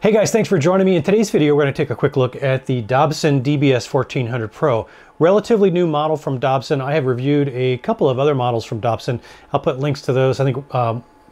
Hey guys, thanks for joining me. In today's video, we're going to take a quick look at the Dabbsson DBS1400 Pro. Relatively new model from Dabbsson. I have reviewed a couple of other models from Dabbsson. I'll put links to those. I think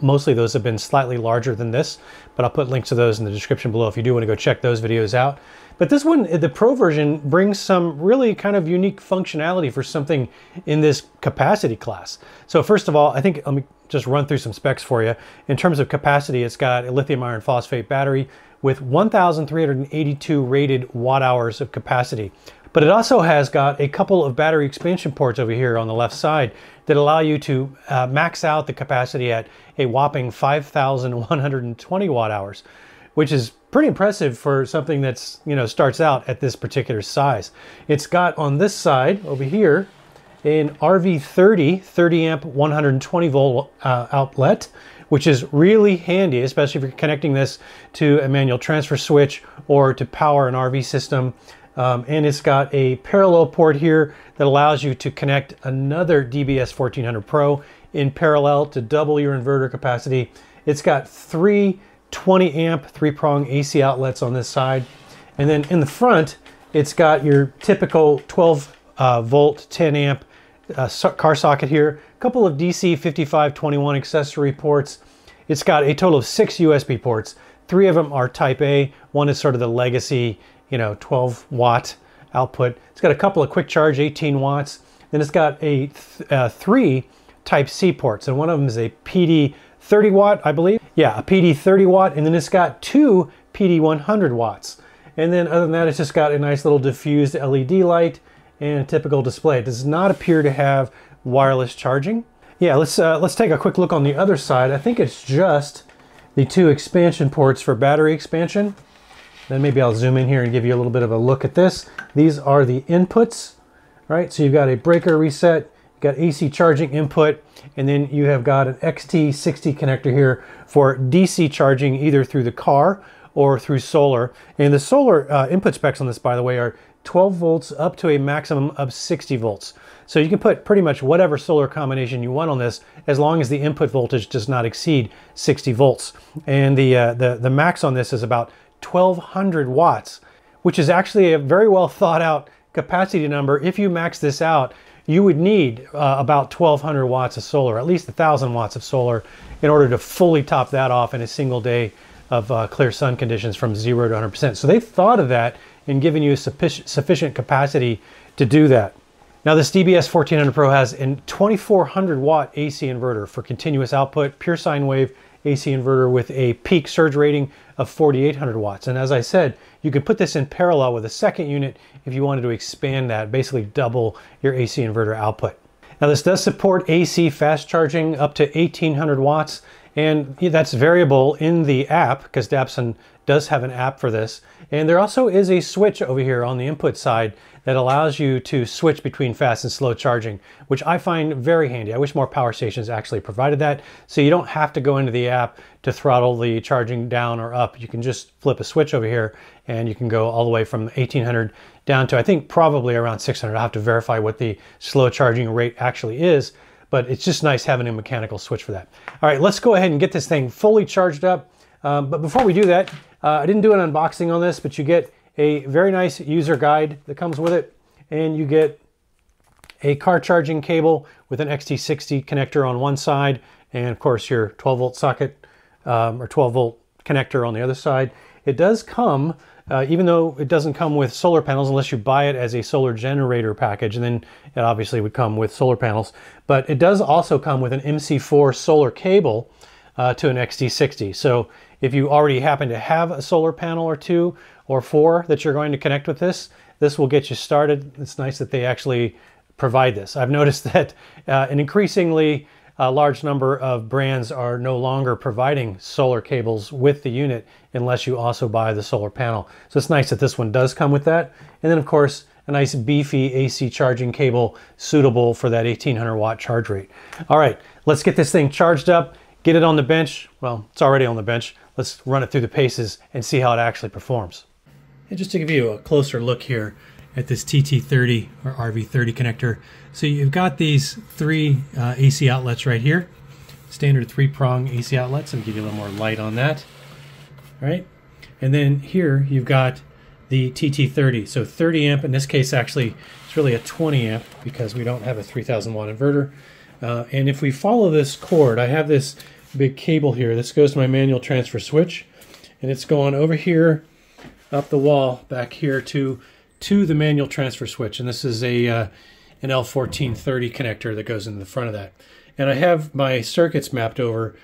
mostly those have been slightly larger than this, but I'll put links to those in the description below if you do want to go check those videos out. But this one, the Pro version, brings some really kind of unique functionality for something in this capacity class. So first of all, I think, let me just run through some specs for you. In terms of capacity, it's got a lithium iron phosphate battery with 1,382 rated watt hours of capacity. But it also has got a couple of battery expansion ports over here on the left side that allow you to max out the capacity at a whopping 5,120 watt hours, which is pretty impressive for something that's, you know, starts out at this particular size. It's got on this side over here an RV30 30 amp 120 volt outlet, which is really handy, especially if you're connecting this to a manual transfer switch or to power an RV system. And it's got a parallel port here that allows you to connect another DBS1400 Pro in parallel to double your inverter capacity. It's got three 20 amp 3-prong AC outlets on this side. And then in the front, it's got your typical 12 volt 10 amp car socket here, a couple of DC 5521 accessory ports. It's got a total of 6 USB ports. 3 of them are Type A. One is sort of the legacy, 12 watt output. It's got a couple of quick charge 18 watts. Then it's got a 3 Type C ports, and one of them is a PD 30 watt, I believe. Yeah, a PD 30 watt, and then it's got 2 PD 100 watts. And then other than that, it's just got a nice little diffused LED light and a typical display. It does not appear to have wireless charging. Yeah, let's take a quick look on the other side. I think it's just the 2 expansion ports for battery expansion. Then maybe I'll zoom in here and give you a little bit of a look at this. These are the inputs, right? So you've got a breaker reset, you've got AC charging input, and then you have got an XT60 connector here for DC charging either through the car or through solar. And the solar input specs on this, by the way, are 12 volts up to a maximum of 60 volts. So you can put pretty much whatever solar combination you want on this as long as the input voltage does not exceed 60 volts. And the max on this is about 1,200 watts, which is actually a very well thought out capacity number. If you max this out, you would need about 1,200 watts of solar, at least 1,000 watts of solar, in order to fully top that off in a single day of clear sun conditions from 0 to 100%. So they've thought of that and given you sufficient capacity to do that. Now this DBS1400 Pro has a 2,400 watt AC inverter for continuous output, pure sine wave AC inverter with a peak surge rating of 4,800 watts. And as I said, you could put this in parallel with a second unit if you wanted to expand that, basically double your AC inverter output. Now this does support AC fast charging up to 1,800 watts, and that's variable in the app because Dabbsson does have an app for this. And there also is a switch over here on the input side that allows you to switch between fast and slow charging, which I find very handy. I wish more power stations actually provided that, so you don't have to go into the app to throttle the charging down or up. You can just flip a switch over here and you can go all the way from 1,800 down to, I think, probably around 600. I'll have to verify what the slow charging rate actually is, but it's just nice having a mechanical switch for that. All right, let's go ahead and get this thing fully charged up. But before we do that, I didn't do an unboxing on this, but you get a very nice user guide that comes with it, and you get a car charging cable with an XT60 connector on one side, and of course your 12 volt socket or 12 volt connector on the other side. It does come, even though it doesn't come with solar panels unless you buy it as a solar generator package, and then it obviously would come with solar panels, but it does also come with an MC4 solar cable to an XT60. So if you already happen to have a solar panel or 2 or 4 that you're going to connect with this, this will get you started. It's nice that they actually provide this. I've noticed that an increasingly large number of brands are no longer providing solar cables with the unit unless you also buy the solar panel. So it's nice that this one does come with that. And then of course, a nice beefy AC charging cable suitable for that 1,800 watt charge rate. All right, let's get this thing charged up, get it on the bench. Well, it's already on the bench. Let's run it through the paces and see how it actually performs. And just to give you a closer look here at this TT30 or RV30 connector. So you've got these 3 AC outlets right here. Standard 3-prong AC outlets. I'll give you a little more light on that. All right. And then here you've got the TT30. So 30 amp, in this case actually it's really a 20 amp because we don't have a 3000 watt inverter. And if we follow this cord, I have this big cable here. This goes to my manual transfer switch, and it's going over here, up the wall, back here to the manual transfer switch. And this is an L1430 connector that goes into the front of that. And I have my circuits mapped over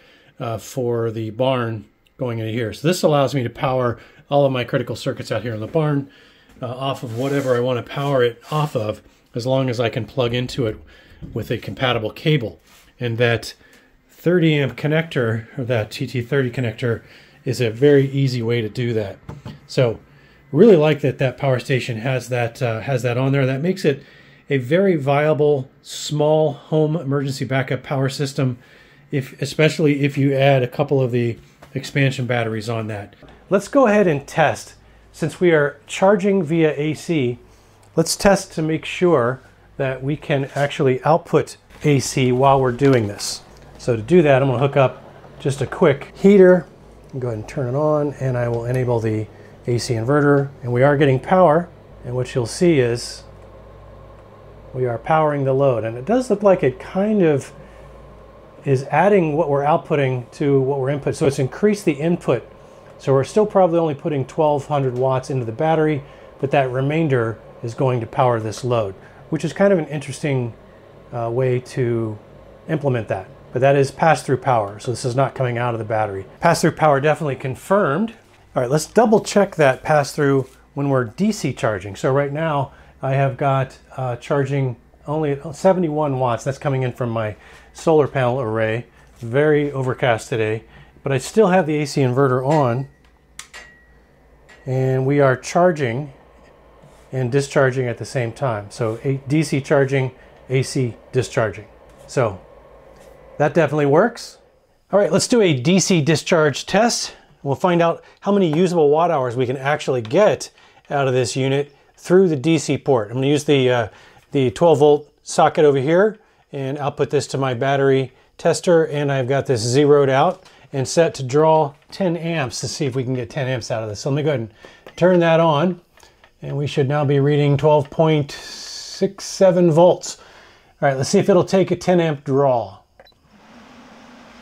for the barn going into here. So this allows me to power all of my critical circuits out here in the barn off of whatever I want to power it off of, as long as I can plug into it with a compatible cable. And that 30 amp connector, or that TT30 connector, is a very easy way to do that. So really like that power station has that on there. That makes it a very viable small home emergency backup power system, especially if you add a couple of the expansion batteries on that. Let's go ahead and test. Since we are charging via AC, let's test to make sure that we can actually output AC while we're doing this. So to do that, I'm going to hook up just a quick heater. Go ahead and turn it on, and I will enable the AC inverter. And we are getting power, and what you'll see is we are powering the load. And it does look like it kind of is adding what we're outputting to what we're input. So it's increased the input. So we're still probably only putting 1200 watts into the battery, but that remainder is going to power this load, which is kind of an interesting way to implement that. But that is pass-through power, so this is not coming out of the battery. Pass-through power definitely confirmed. All right, let's double check that pass-through when we're DC charging. So right now I have got charging only at 71 watts. That's coming in from my solar panel array. Very overcast today, but I still have the AC inverter on, and we are charging and discharging at the same time. So DC charging, AC discharging. So that definitely works. All right, let's do a DC discharge test. We'll find out how many usable watt hours we can actually get out of this unit through the DC port. I'm going to use the 12 volt socket over here and output this to my battery tester, and I've got this zeroed out and set to draw 10 amps to see if we can get 10 amps out of this. So let me go ahead and turn that on, and we should now be reading 12.67 volts. All right, let's see if it'll take a 10 amp draw.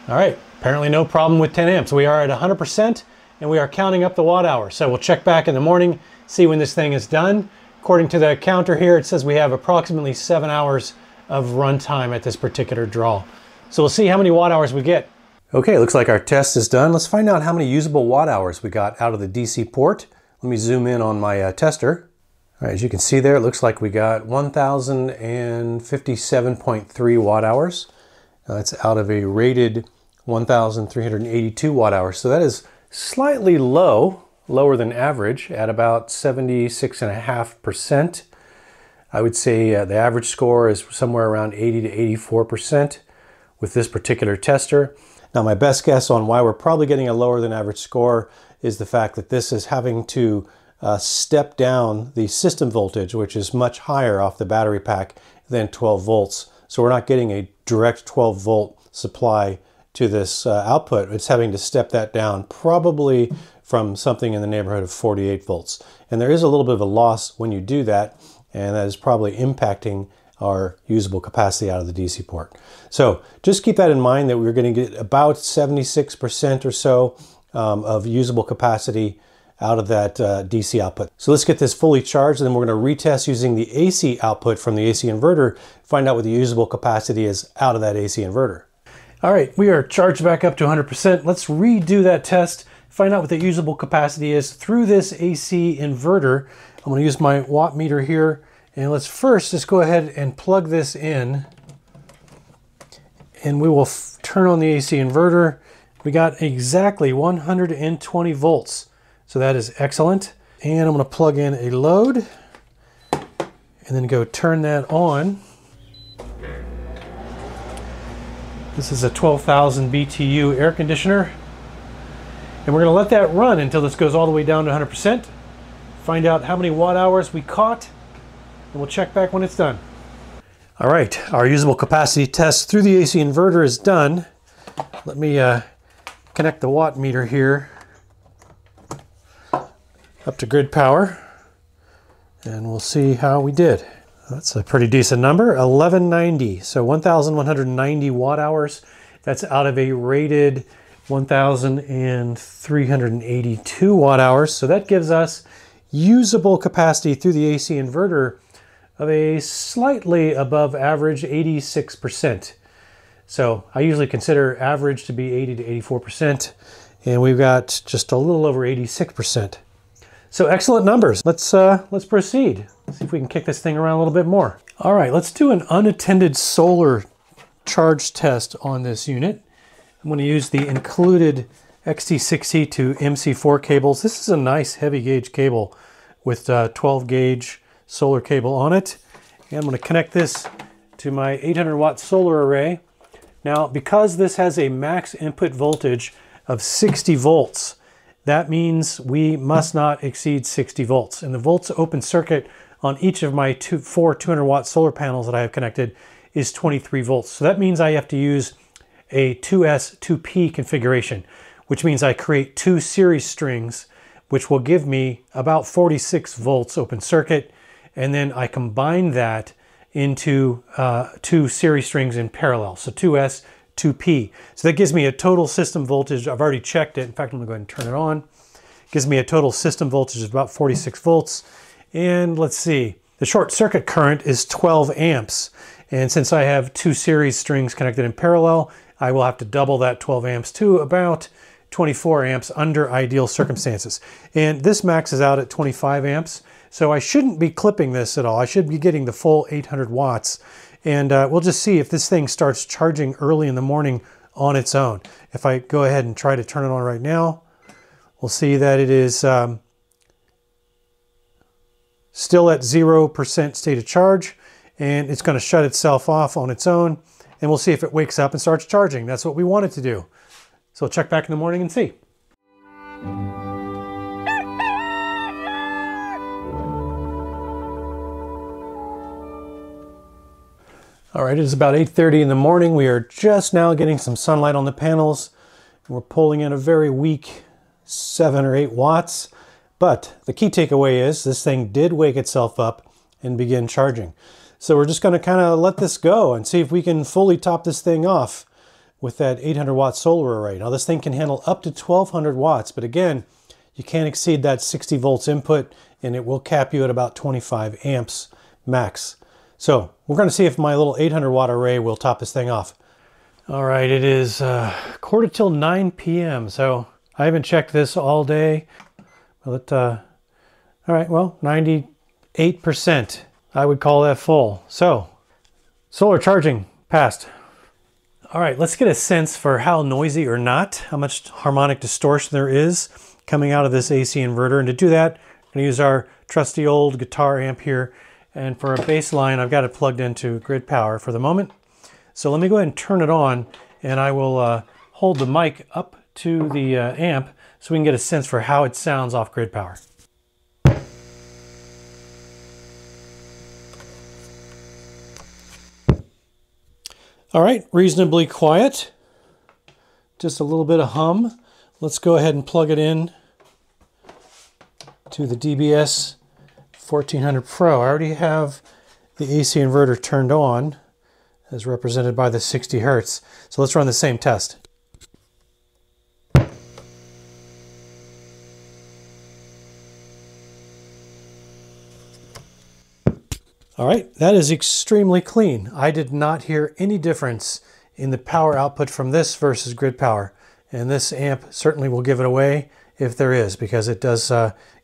All right, apparently no problem with 10 amps. We are at 100% and we are counting up the watt hours. So we'll check back in the morning, see when this thing is done. According to the counter here, it says we have approximately 7 hours of runtime at this particular draw. So we'll see how many watt hours we get. Okay, looks like our test is done. Let's find out how many usable watt hours we got out of the DC port. Let me zoom in on my tester. All right, as you can see there, it looks like we got 1,057.3 watt hours. That's out of a rated 1,382 watt hours. So that is slightly lower than average at about 76.5%. I would say the average score is somewhere around 80 to 84% with this particular tester. Now my best guess on why we're probably getting a lower than average score is the fact that this is having to step down the system voltage, which is much higher off the battery pack than 12 volts. So we're not getting a direct 12 volt supply to this output. It's having to step that down probably from something in the neighborhood of 48 volts. And there is a little bit of a loss when you do that, and that is probably impacting our usable capacity out of the DC port. So just keep that in mind, that we're going to get about 76% or so of usable capacity out of that DC output. So let's get this fully charged, and then we're going to retest using the AC output from the AC inverter, find out what the usable capacity is out of that AC inverter. All right, we are charged back up to 100%. Let's redo that test, find out what the usable capacity is through this AC inverter. I'm going to use my watt meter here, and let's first just go ahead and plug this in, and we will turn on the AC inverter. We got exactly 120 volts. So that is excellent. And I'm going to plug in a load and then go turn that on. This is a 12,000 BTU air conditioner. And we're going to let that run until this goes all the way down to 100%. Find out how many watt hours we caught, and we'll check back when it's done. All right, our usable capacity test through the AC inverter is done. Let me connect the watt meter here. up to grid power, and we'll see how we did. That's a pretty decent number, 1190. So 1,190 watt hours. That's out of a rated 1,382 watt hours. So that gives us usable capacity through the AC inverter of a slightly above average 86%. So I usually consider average to be 80 to 84%, and we've got just a little over 86%. So excellent numbers. Let's proceed. See if we can kick this thing around a little bit more. All right, let's do an unattended solar charge test on this unit. I'm going to use the included XT6C to MC4 cables. This is a nice heavy gauge cable with 12 gauge solar cable on it. And I'm going to connect this to my 800 watt solar array. Now, because this has a max input voltage of 60 volts, that means we must not exceed 60 volts. And the volts open circuit on each of my four 200 watt solar panels that I have connected is 23 volts. So that means I have to use a 2S 2P configuration, which means I create two series strings, which will give me about 46 volts open circuit. And then I combine that into two series strings in parallel. So 2S, 2P. So that gives me a total system voltage. I've already checked it. In fact, I'm gonna go ahead and turn it on. It gives me a total system voltage of about 46 volts. And let's see, the short circuit current is 12 amps. And since I have two series strings connected in parallel, I will have to double that 12 amps to about 24 amps under ideal circumstances. And this maxes out at 25 amps. So I shouldn't be clipping this at all. I should be getting the full 800 watts. And we'll just see if this thing starts charging early in the morning on its own. If I go ahead and try to turn it on right now, we'll see that it is still at 0% state of charge, and it's going to shut itself off on its own. And we'll see if it wakes up and starts charging. That's what we want it to do. So we'll check back in the morning and see. All right, it is about 8:30 in the morning. We are just now getting some sunlight on the panels. We're pulling in a very weak 7 or 8 watts. But the key takeaway is this thing did wake itself up and begin charging. So we're just going to kind of let this go and see if we can fully top this thing off with that 800 watt solar array. Now this thing can handle up to 1200 watts, but again, you can't exceed that 60 volts input, and it will cap you at about 25 amps max. So we're going to see if my little 800 watt array will top this thing off. All right, it is 9:15 p.m. So I haven't checked this all day. But all right, well, 98%. I would call that full. So solar charging passed. All right, let's get a sense for how noisy or not, how much harmonic distortion there is coming out of this AC inverter. And to do that, I'm going to use our trusty old guitar amp here. And for a bass line, I've got it plugged into grid power for the moment. So let me go ahead and turn it on, and I will hold the mic up to the amp so we can get a sense for how it sounds off grid power. All right, reasonably quiet. Just a little bit of hum. Let's go ahead and plug it in to the DBS1400 Pro. I already have the AC inverter turned on, as represented by the 60 Hertz. So let's run the same test. All right, that is extremely clean. I did not hear any difference in the power output from this versus grid power. And this amp certainly will give it away if there is, because it does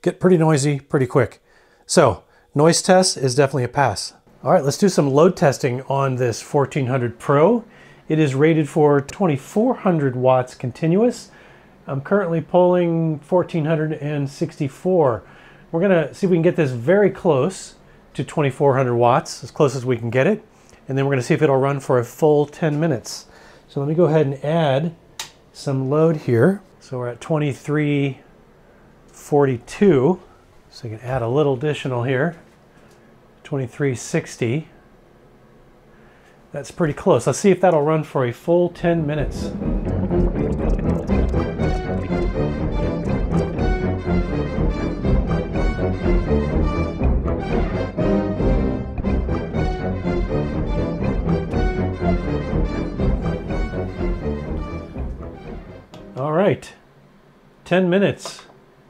get pretty noisy pretty quick. So noise test is definitely a pass. All right, let's do some load testing on this 1400 Pro. It is rated for 2400 watts continuous. I'm currently pulling 1464. We're gonna see if we can get this very close to 2400 watts, as close as we can get it. And then we're gonna see if it'll run for a full 10 minutes. So let me go ahead and add some load here. So we're at 2342. So you can add a little additional here. 2360. That's pretty close. Let's see if that'll run for a full 10 minutes. 10 minutes,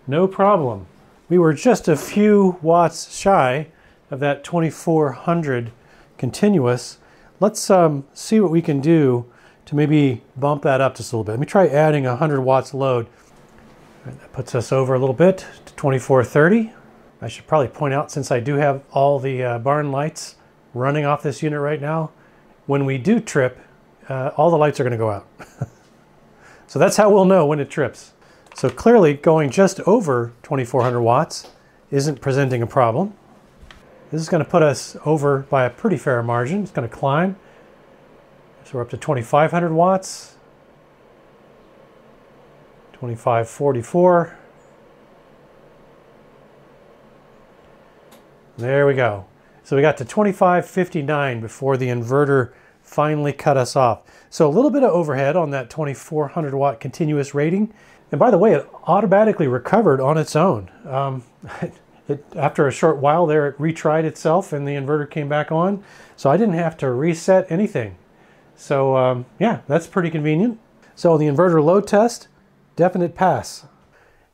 no problem. We were just a few watts shy of that 2400 continuous. Let's see what we can do to maybe bump that up just a little bit. Let me try adding 100 watts load. That puts us over a little bit to 2430. I should probably point out, since I do have all the barn lights running off this unit right now, when we do trip, all the lights are going to go out. So that's how we'll know when it trips. So clearly going just over 2400 watts isn't presenting a problem. This is going to put us over by a pretty fair margin. It's going to climb. So we're up to 2500 watts. 2544. There we go. So we got to 2559 before the inverter finally cut us off. So a little bit of overhead on that 2400 watt continuous rating. And by the way, it automatically recovered on its own. After a short while there, it retried itself and the inverter came back on. So I didn't have to reset anything. So yeah, that's pretty convenient. So the inverter load test, definite pass.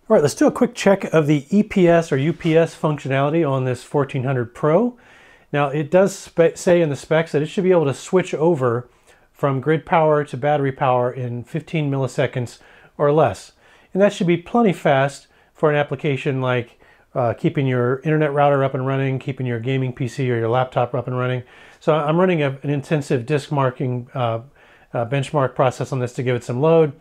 All right, let's do a quick check of the EPS or UPS functionality on this 1400 Pro. Now it does say in the specs that it should be able to switch over from grid power to battery power in 15 milliseconds or less. And that should be plenty fast for an application like keeping your internet router up and running, keeping your gaming PC or your laptop up and running. So I'm running an intensive disk marking benchmark process on this to give it some load.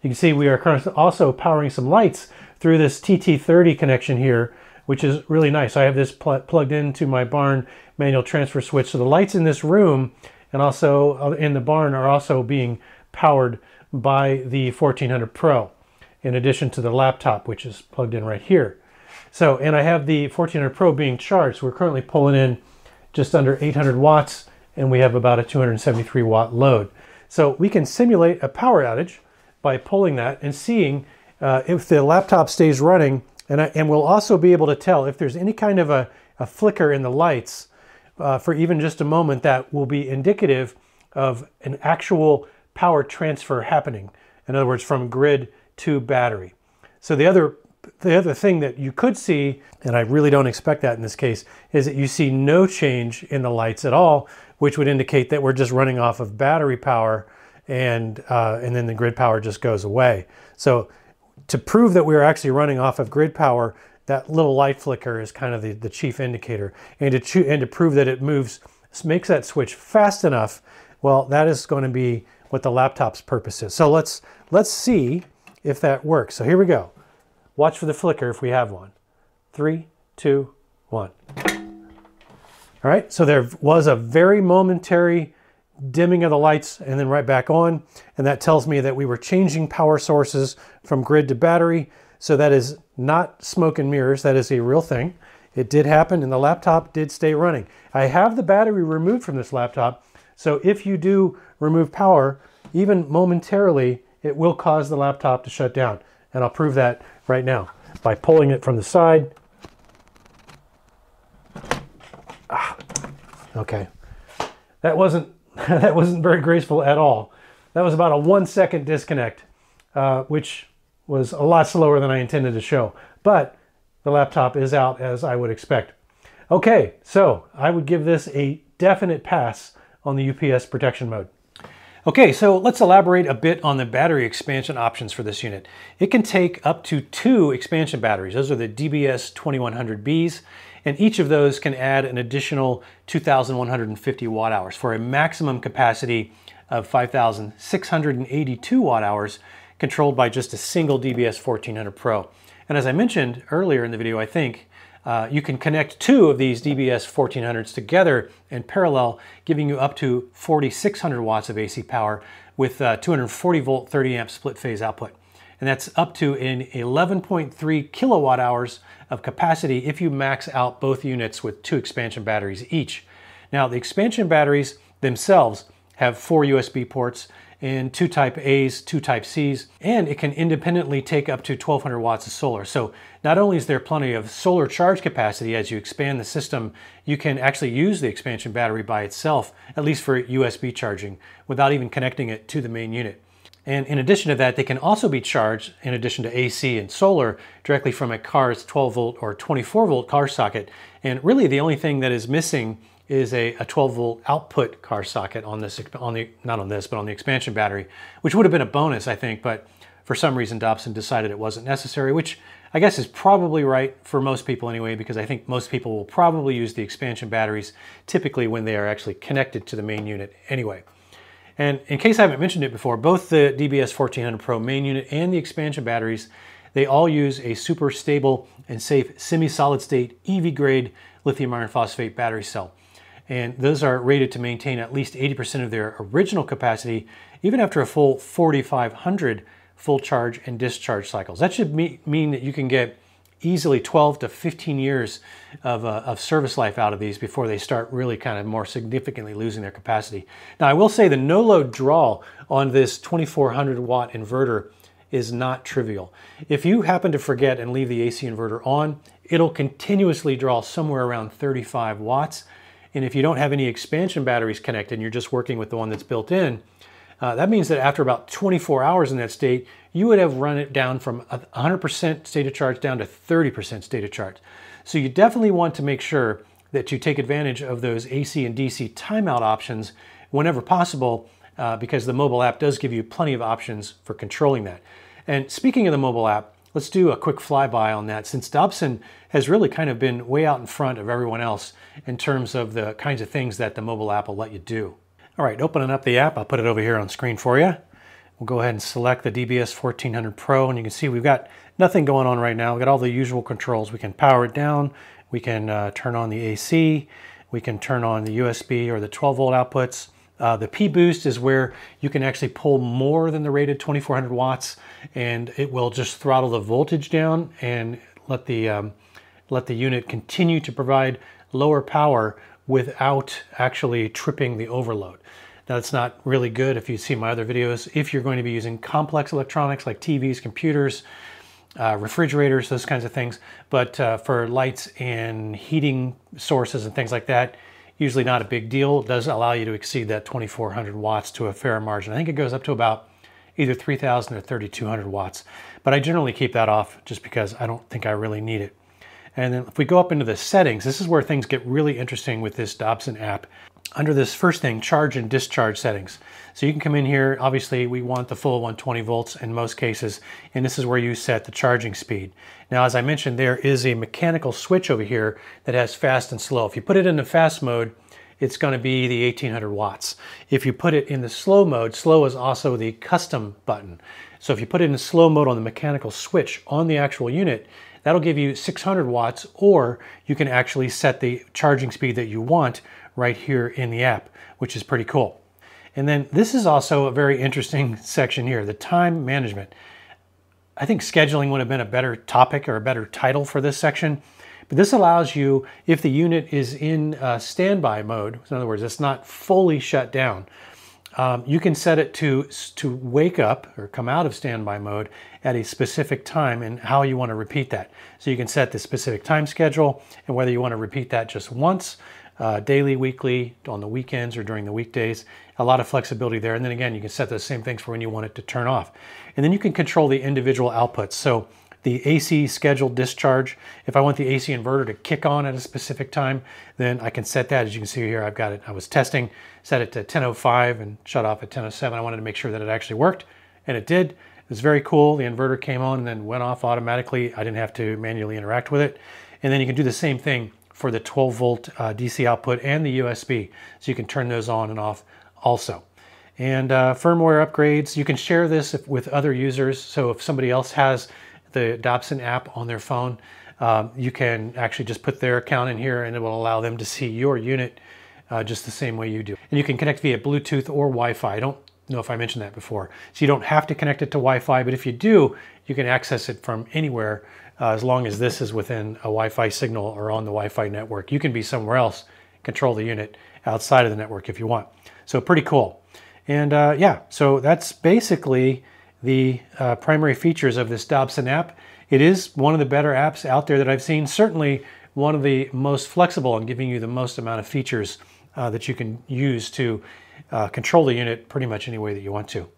You can see we are currently also powering some lights through this TT30 connection here, which is really nice. I have this plugged into my barn manual transfer switch. So the lights in this room and also in the barn are also being powered by the 1400 Pro, in addition to the laptop, which is plugged in right here. So, and I have the 1400 Pro being charged. So we're currently pulling in just under 800 watts and we have about a 273 watt load. So we can simulate a power outage by pulling that and seeing if the laptop stays running, and we'll also be able to tell if there's any kind of a flicker in the lights for even just a moment. That will be indicative of an actual power transfer happening. In other words, from grid to battery. So the other thing that you could see, and I really don't expect that in this case, is that you see no change in the lights at all, which would indicate that we're just running off of battery power, and then the grid power just goes away. So to prove that we're actually running off of grid power, that little light flicker is kind of the chief indicator. And to prove that it makes that switch fast enough, well, that is going to be what the laptop's purpose is. So let's see if that works. So here we go. Watch for the flicker if we have one. 3, 2, 1. All right, so there was a very momentary dimming of the lights and then right back on. And that tells me that we were changing power sources from grid to battery. So that is not smoke and mirrors. That is a real thing. It did happen and the laptop did stay running. I have the battery removed from this laptop. So if you do remove power, even momentarily, it will cause the laptop to shut down. And I'll prove that right now by pulling it from the side. Okay, that wasn't very graceful at all. That was about a 1 second disconnect, which was a lot slower than I intended to show. But the laptop is out as I would expect. Okay, so I would give this a definite pass on the UPS protection mode. Okay, so let's elaborate a bit on the battery expansion options for this unit. It can take up to 2 expansion batteries. Those are the DBS2100Bs, and each of those can add an additional 2,150 watt hours for a maximum capacity of 5,682 watt hours, controlled by just a single DBS1400 Pro. And as I mentioned earlier in the video, I think, you can connect 2 of these DBS1400s together in parallel, giving you up to 4,600 watts of AC power with 240 volt 30 amp split phase output. And that's up to an 11.3 kilowatt hours of capacity if you max out both units with 2 expansion batteries each. Now the expansion batteries themselves have 4 USB ports and 2 type A's, 2 type C's, and it can independently take up to 1,200 watts of solar. So not only is there plenty of solar charge capacity as you expand the system, you can actually use the expansion battery by itself, at least for USB charging, without even connecting it to the main unit. And in addition to that, they can also be charged, in addition to AC and solar, directly from a car's 12 volt or 24 volt car socket. And really the only thing that is missing is a 12 volt output car socket on this, not on this, but on the expansion battery, which would have been a bonus, I think, but for some reason Dabbsson decided it wasn't necessary, which I guess is probably right for most people anyway, because I think most people will probably use the expansion batteries typically when they are actually connected to the main unit anyway. And in case I haven't mentioned it before, both the DBS1400 Pro main unit and the expansion batteries, they all use a super stable and safe semi-solid state EV grade lithium iron phosphate battery cell. And those are rated to maintain at least 80% of their original capacity, even after a full 4,500 full charge and discharge cycles. That should mean that you can get easily 12 to 15 years of service life out of these before they start really kind of more significantly losing their capacity. Now, I will say the no-load draw on this 2400 watt inverter is not trivial. If you happen to forget and leave the AC inverter on, it'll continuously draw somewhere around 35 watts. And if you don't have any expansion batteries connected and you're just working with the one that's built in, that means that after about 24 hours in that state, you would have run it down from 100% state of charge down to 30% state of charge. So you definitely want to make sure that you take advantage of those AC and DC timeout options whenever possible, because the mobile app does give you plenty of options for controlling that. And speaking of the mobile app, let's do a quick flyby on that, since Dabbsson has really kind of been way out in front of everyone else in terms of the kinds of things that the mobile app will let you do. All right, opening up the app, I'll put it over here on screen for you. We'll go ahead and select the DBS1400 Pro, and you can see we've got nothing going on right now. We've got all the usual controls. We can power it down, we can turn on the AC, we can turn on the USB or the 12 volt outputs. The P-Boost is where you can actually pull more than the rated 2400 watts, and it will just throttle the voltage down and let the unit continue to provide lower power without actually tripping the overload. Now, that's not really good if you see my other videos. If you're going to be using complex electronics like TVs, computers, refrigerators, those kinds of things, but for lights and heating sources and things like that, usually not a big deal. It does allow you to exceed that 2400 watts to a fair margin. I think it goes up to about either 3000 or 3200 watts, but I generally keep that off just because I don't think I really need it. And then if we go up into the settings, this is where things get really interesting with this Dabbsson app. Under this first thing, charge and discharge settings. So you can come in here, obviously we want the full 120 volts in most cases, and this is where you set the charging speed. Now, as I mentioned, there is a mechanical switch over here that has fast and slow. If you put it in the fast mode, it's going to be the 1800 watts. If you put it in the slow mode, slow is also the custom button. So if you put it in slow mode on the mechanical switch on the actual unit, that'll give you 600 watts, or you can actually set the charging speed that you want right here in the app, which is pretty cool. And then this is also a very interesting section here, the time management. I think scheduling would have been a better topic or a better title for this section, but this allows you, if the unit is in standby mode, in other words, it's not fully shut down, you can set it to wake up or come out of standby mode at a specific time and how you want to repeat that. So you can set the specific time schedule and whether you want to repeat that just once, daily, weekly, on the weekends or during the weekdays. A lot of flexibility there. And then again, you can set those same things for when you want it to turn off. And then you can control the individual outputs. So the AC scheduled discharge, if I want the AC inverter to kick on at a specific time, then I can set that. As you can see here, I've got it. I was testing, set it to 10:05 and shut off at 10:07. I wanted to make sure that it actually worked, and it did. It was very cool. The inverter came on and then went off automatically. I didn't have to manually interact with it. And then you can do the same thing for the 12 volt DC output and the USB. So you can turn those on and off also. And firmware upgrades, you can share this with other users. So if somebody else has the Dabbsson app on their phone, you can actually just put their account in here and it will allow them to see your unit just the same way you do. And you can connect via Bluetooth or Wi-Fi. I don't know if I mentioned that before. So you don't have to connect it to Wi-Fi, but if you do, you can access it from anywhere as long as this is within a Wi-Fi signal or on the Wi-Fi network. You can be somewhere else, control the unit outside of the network if you want. So pretty cool. And yeah, so that's basically the primary features of this Dabbsson app. It is one of the better apps out there that I've seen. Certainly one of the most flexible and giving you the most amount of features that you can use to control the unit pretty much any way that you want to.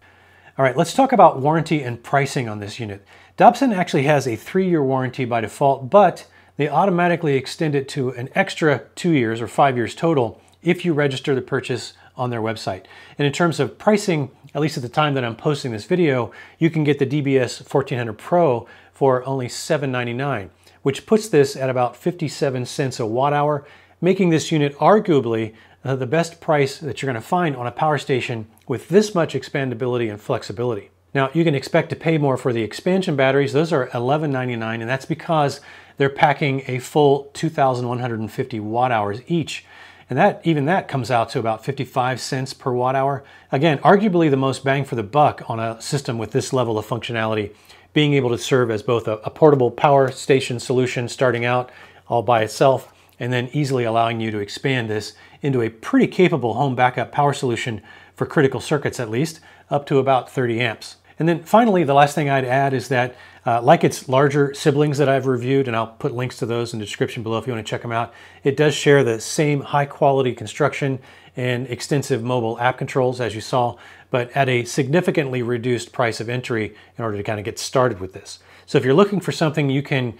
All right, let's talk about warranty and pricing on this unit. Dabbsson actually has a 3-year warranty by default, but they automatically extend it to an extra 2 years or 5 years total if you register the purchase on their website. And in terms of pricing, at least at the time that I'm posting this video, you can get the DBS1400 Pro for only $799, which puts this at about 57 cents a watt hour, making this unit arguably the best price that you're going to find on a power station with this much expandability and flexibility. Now, you can expect to pay more for the expansion batteries. Those are $11.99, and that's because they're packing a full 2,150 watt hours each. And even that comes out to about 55 cents per watt hour. Again, arguably the most bang for the buck on a system with this level of functionality, being able to serve as both a portable power station solution starting out all by itself, and then easily allowing you to expand this into a pretty capable home backup power solution for critical circuits, at least, up to about 30 amps. And then finally, the last thing I'd add is that like its larger siblings that I've reviewed, and I'll put links to those in the description below if you want to check them out, it does share the same high quality construction and extensive mobile app controls as you saw, but at a significantly reduced price of entry in order to kind of get started with this. So if you're looking for something you can,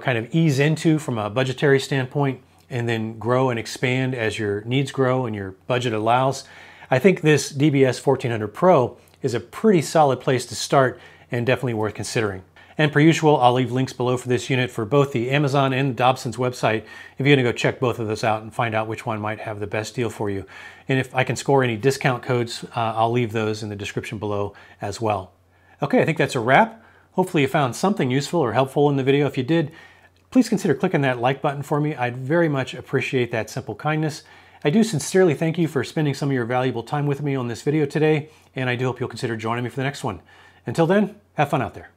kind of ease into from a budgetary standpoint and then grow and expand as your needs grow and your budget allows, I think this DBS1400 Pro is a pretty solid place to start and definitely worth considering. And per usual, I'll leave links below for this unit for both the Amazon and Dabbsson's website if you're gonna go check both of those out and find out which one might have the best deal for you. And if I can score any discount codes, I'll leave those in the description below as well. Okay, I think that's a wrap. Hopefully you found something useful or helpful in the video. If you did, please consider clicking that like button for me. I'd very much appreciate that simple kindness. I do sincerely thank you for spending some of your valuable time with me on this video today, and I do hope you'll consider joining me for the next one. Until then, have fun out there.